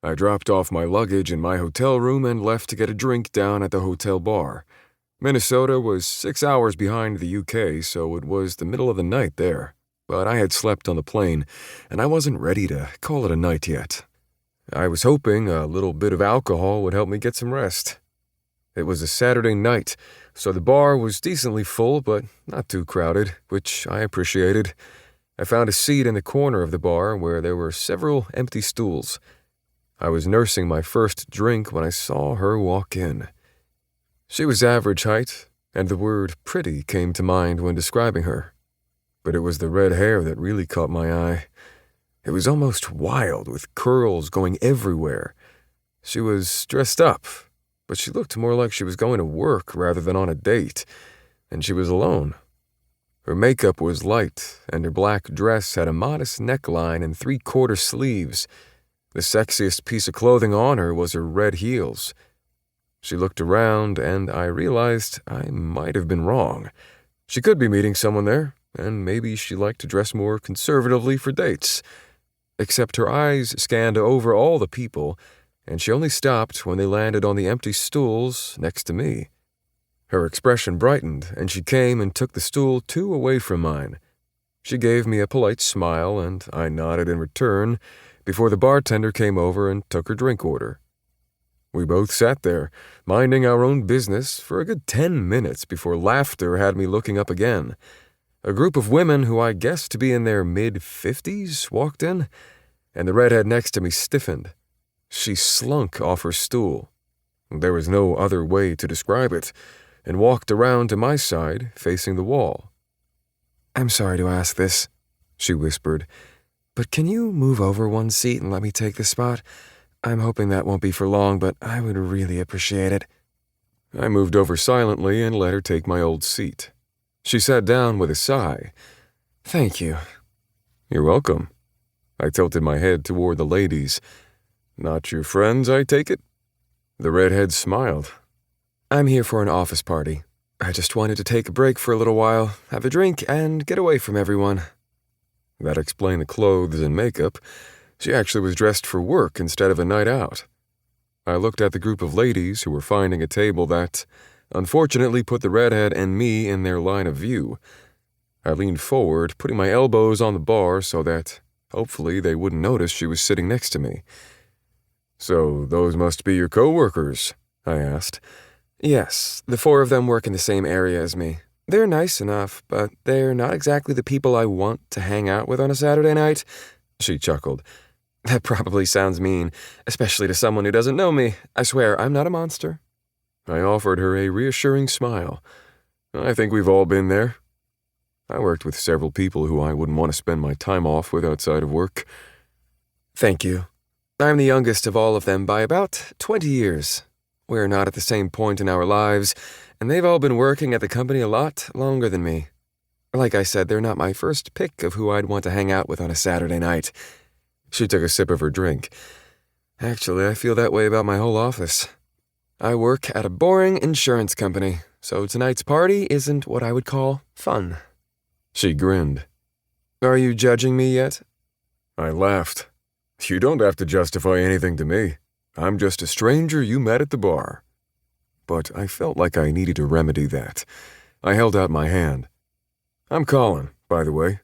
I dropped off my luggage in my hotel room and left to get a drink down at the hotel bar. Minnesota was 6 hours behind the UK, so it was the middle of the night there. But I had slept on the plane, and I wasn't ready to call it a night yet. I was hoping a little bit of alcohol would help me get some rest. It was a Saturday night, so the bar was decently full, but not too crowded, which I appreciated. I found a seat in the corner of the bar where there were several empty stools. I was nursing my first drink when I saw her walk in. She was average height, and the word pretty came to mind when describing her. But it was the red hair that really caught my eye. It was almost wild, with curls going everywhere. She was dressed up, but she looked more like she was going to work rather than on a date, and she was alone. Her makeup was light, and her black dress had a modest neckline and 3/4 sleeves. The sexiest piece of clothing on her was her red heels. She looked around, and I realized I might have been wrong. She could be meeting someone there, and maybe she liked to dress more conservatively for dates. Except her eyes scanned over all the people, and she only stopped when they landed on the empty stools next to me. Her expression brightened, and she came and took the stool 2 away from mine. She gave me a polite smile, and I nodded in return, before the bartender came over and took her drink order. We both sat there, minding our own business, for a good 10 minutes before laughter had me looking up again. A group of women who I guessed to be in their mid-50s walked in, and the redhead next to me stiffened. She slunk off her stool. There was no other way to describe it, and walked around to my side, facing the wall. "I'm sorry to ask this," she whispered, "but can you move over 1 seat and let me take this spot? I'm hoping that won't be for long, but I would really appreciate it." I moved over silently and let her take my old seat. She sat down with a sigh. "Thank you." "You're welcome." I tilted my head toward the ladies. "Not your friends, I take it?" The redhead smiled. "I'm here for an office party. I just wanted to take a break for a little while, have a drink, and get away from everyone." That explained the clothes and makeup. She actually was dressed for work instead of a night out. I looked at the group of ladies who were finding a table that, unfortunately, put the redhead and me in their line of view. I leaned forward, putting my elbows on the bar so that, hopefully, they wouldn't notice she was sitting next to me. "So those must be your co-workers?" I asked. "Yes, the 4 of them work in the same area as me. They're nice enough, but they're not exactly the people I want to hang out with on a Saturday night," she chuckled. "That probably sounds mean, especially to someone who doesn't know me. I swear, I'm not a monster." I offered her a reassuring smile. "I think we've all been there." I worked with several people who I wouldn't want to spend my time off with outside of work. "Thank you. I'm the youngest of all of them by about 20 years. We're not at the same point in our lives, and they've all been working at the company a lot longer than me. Like I said, they're not my first pick of who I'd want to hang out with on a Saturday night." She took a sip of her drink. "Actually, I feel that way about my whole office. I work at a boring insurance company, so tonight's party isn't what I would call fun." She grinned. "Are you judging me yet?" I laughed. "You don't have to justify anything to me. I'm just a stranger you met at the bar." But I felt like I needed to remedy that. I held out my hand. "I'm Colin, by the way.